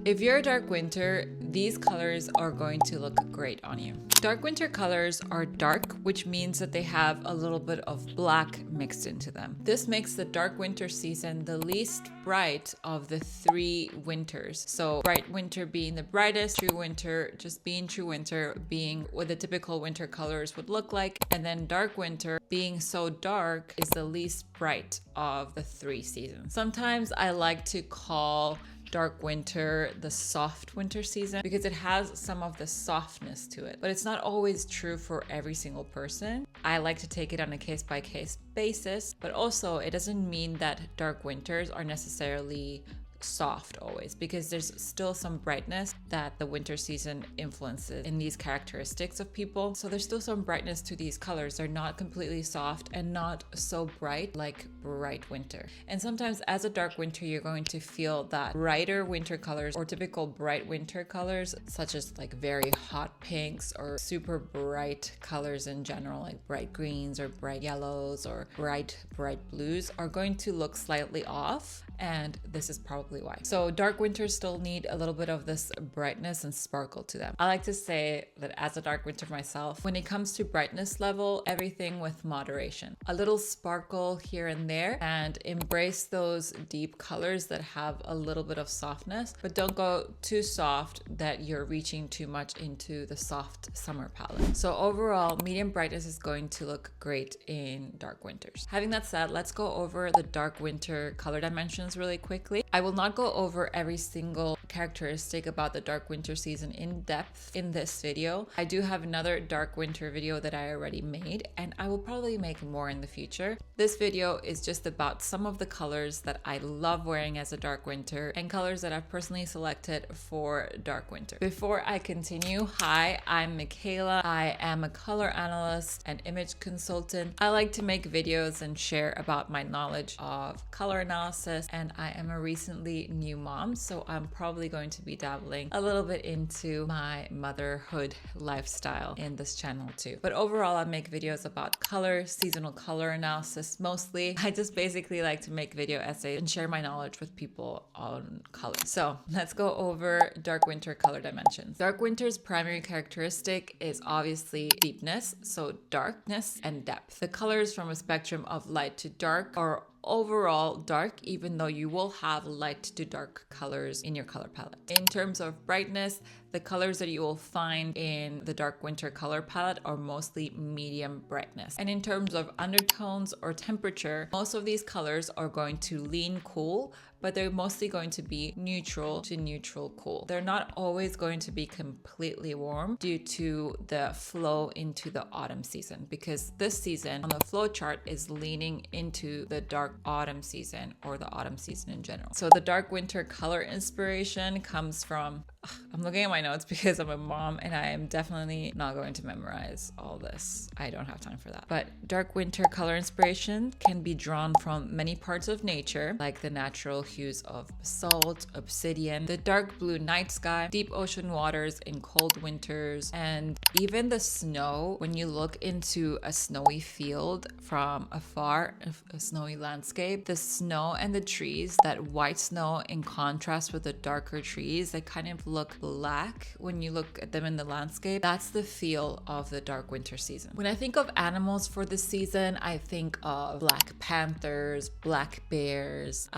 If you're a dark winter, these colors are going to look great on you. Dark winter colors are dark, which means that they have a little bit of black mixed into them. This makes the dark winter season the least bright of the 3 winters. So bright winter being the brightest, true winter just being true winter, being what the typical winter colors would look like, and then dark winter being so dark is the least bright of the 3 seasons. Sometimes I like to call dark winter the soft winter season because it has some of the softness to it, but it's not always true for every single person. I like to take it on a case-by-case basis, but also it doesn't mean that dark winters are necessarily soft always, because there's still some brightness that the winter season influences in these characteristics of people. So there's still some brightness to these colors. They're not completely soft and not so bright like bright winter. And sometimes as a dark winter, you're going to feel that brighter winter colors or typical bright winter colors, such as like very hot pinks or super bright colors in general, like bright greens or bright yellows or bright blues, are going to look slightly off. And this is probably why. So dark winters still need a little bit of this brightness and sparkle to them. I like to say that as a dark winter myself, when it comes to brightness level, everything with moderation. A little sparkle here and there, and embrace those deep colors that have a little bit of softness, but don't go too soft that you're reaching too much into the soft summer palette. So overall, medium brightness is going to look great in dark winters. Having that said, let's go over the dark winter color dimensions really quickly. I will not go over every single characteristic about the dark winter season in depth in this video. I do have another dark winter video that I already made, and I will probably make more in the future. This video is just about some of the colors that I love wearing as a dark winter and colors that I've personally selected for dark winter. Before I continue, hi, I'm Mikaela. I am a color analyst and image consultant. I like to make videos and share about my knowledge of color analysis, and I am a recently new mom, so I'm probably going to be dabbling a little bit into my motherhood lifestyle in this channel too. But overall, I make videos about color, seasonal color analysis mostly. I just basically like to make video essays and share my knowledge with people on color. So let's go over dark winter color dimensions. Dark winter's primary characteristic is obviously deepness, so darkness and depth. The colors from a spectrum of light to dark are overall dark, even though you will have light to dark colors in your color palette. In terms of brightness, the colors that you will find in the dark winter color palette are mostly medium brightness. And in terms of undertones or temperature, most of these colors are going to lean cool, but they're mostly going to be neutral to neutral cool. They're not always going to be completely warm due to the flow into the autumn season, because this season on the flow chart is leaning into the dark autumn season or the autumn season in general. So the dark winter color inspiration comes from, I'm looking at my notes because I'm a mom and I am definitely not going to memorize all this. I don't have time for that. But dark winter color inspiration can be drawn from many parts of nature, like the natural hues of basalt, obsidian, the dark blue night sky, deep ocean waters in cold winters, and even the snow. When you look into a snowy field from afar, a snowy landscape, the snow and the trees, that white snow in contrast with the darker trees, they kind of look black when you look at them in the landscape. That's the feel of the dark winter season. When I think of animals for this season, I think of black panthers, black bears.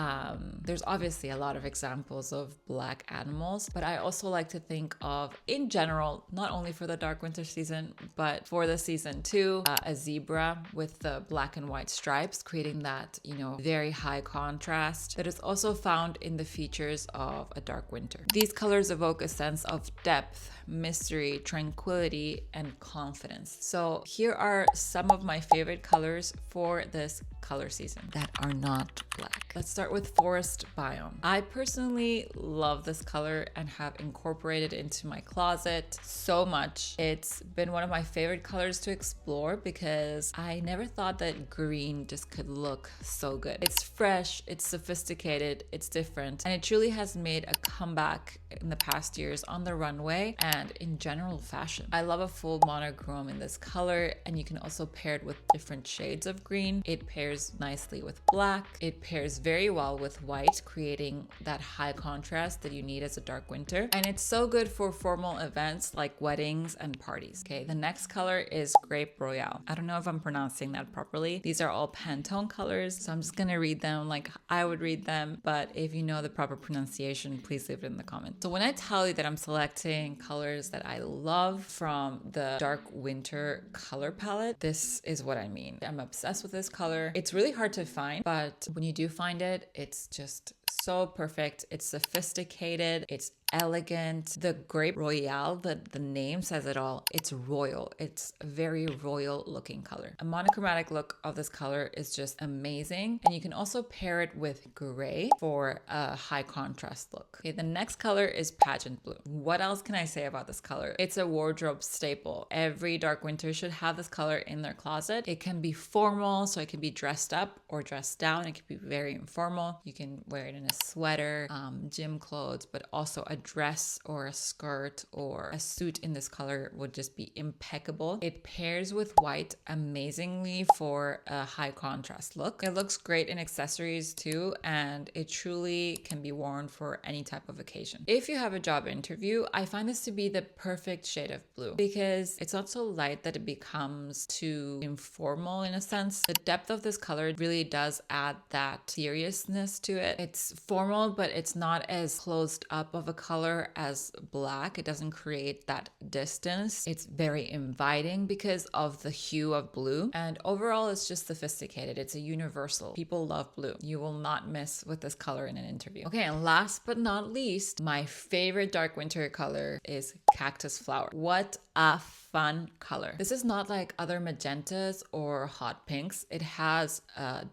There's obviously a lot of examples of black animals, but I also like to think of, in general, not only for the dark winter season, but for the season too, a zebra with the black and white stripes, creating that, very high contrast that is also found in the features of a dark winter. These colors evoke a sense of depth, mystery, tranquility, and confidence. So here are some of my favorite colors for this color season that are not black. Let's start with Forest Biome. I personally love this color and have incorporated it into my closet so much. It's been one of my favorite colors to explore because I never thought that green just could look so good. It's fresh, it's sophisticated, it's different, and it truly has made a comeback in the past years on the runway and in general fashion. I love a full monochrome in this color, and you can also pair it with different shades of green. It pairs pairs nicely with black. It pairs very well with white, creating that high contrast that you need as a dark winter. And it's so good for formal events like weddings and parties. Okay, the next color is Grape Royale. I don't know if I'm pronouncing that properly. These are all Pantone colors, so I'm just gonna read them like I would read them, but if you know the proper pronunciation, please leave it in the comments. So when I tell you that I'm selecting colors that I love from the dark winter color palette, this is what I mean. I'm obsessed with this color. It's really hard to find, but when you do find it, it's just so perfect. It's sophisticated. It's elegant. The Grape Royale, the name says it all. It's royal. It's a very royal looking color. A monochromatic look of this color is just amazing. And you can also pair it with gray for a high contrast look. Okay, the next color is Pageant Blue. What else can I say about this color? It's a wardrobe staple. Every dark winter should have this color in their closet. It can be formal, so it can be dressed up or dressed down. It can be very informal. You can wear it in a sweater, gym clothes, but also a dress or a skirt or a suit in this color would just be impeccable. It pairs with white amazingly for a high contrast look. It looks great in accessories too, and it truly can be worn for any type of occasion. If you have a job interview, I find this to be the perfect shade of blue because it's not so light that it becomes too informal in a sense. The depth of this color really does add that seriousness to it. It's formal, but it's not as closed up of a color as black. It doesn't create that distance. It's very inviting because of the hue of blue. And overall, it's just sophisticated. It's a universal. People love blue. You will not miss with this color in an interview. Okay, and last but not least, my favorite dark winter color is Cactus Flower. What a fun color. This is not like other magentas or hot pinks. It has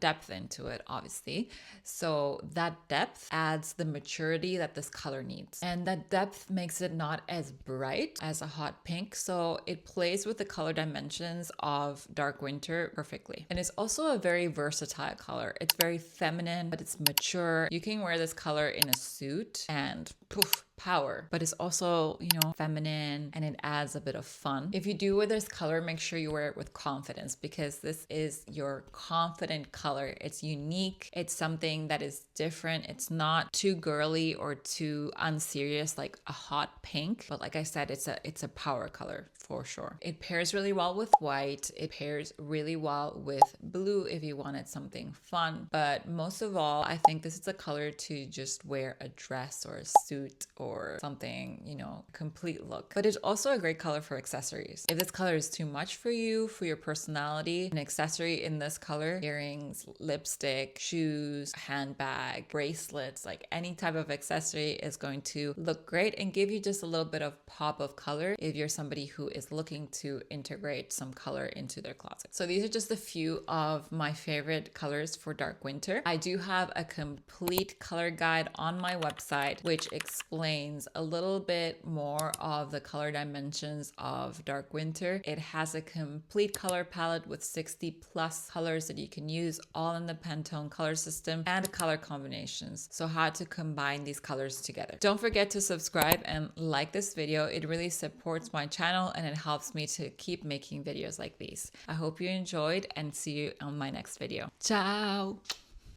depth into it, obviously. So that depth adds the maturity that this color needs. And that depth makes it not as bright as a hot pink. So it plays with the color dimensions of dark winter perfectly. And it's also a very versatile color. It's very feminine, but it's mature. You can wear this color in a suit and poof, power, but it's also, you know, feminine, and it adds a bit of fun. If you do wear this color, make sure you wear it with confidence because this is your confident color. It's unique. It's something that is different. It's not too girly or too unserious like a hot pink, but like I said, it's a power color for sure. It pairs really well with white. It pairs really well with blue if you wanted something fun. But most of all, I think this is a color to just wear a dress or a suit or something, you know, complete look. But it's also a great color for accessories. If this color is too much for you, for your personality, an accessory in this color, earrings, lipstick, shoes, handbag, bracelets, like any type of accessory is going to look great and give you just a little bit of pop of color if you're somebody who is looking to integrate some color into their closet. So these are just a few of my favorite colors for dark winter. I do have a complete color guide on my website which explains a little bit more of the color dimensions of dark winter. It has a complete color palette with 60 plus colors that you can use all in the Pantone color system and color combinations. So how to combine these colors together. Don't forget to subscribe and like this video. It really supports my channel and it helps me to keep making videos like these. I hope you enjoyed and see you on my next video. Ciao!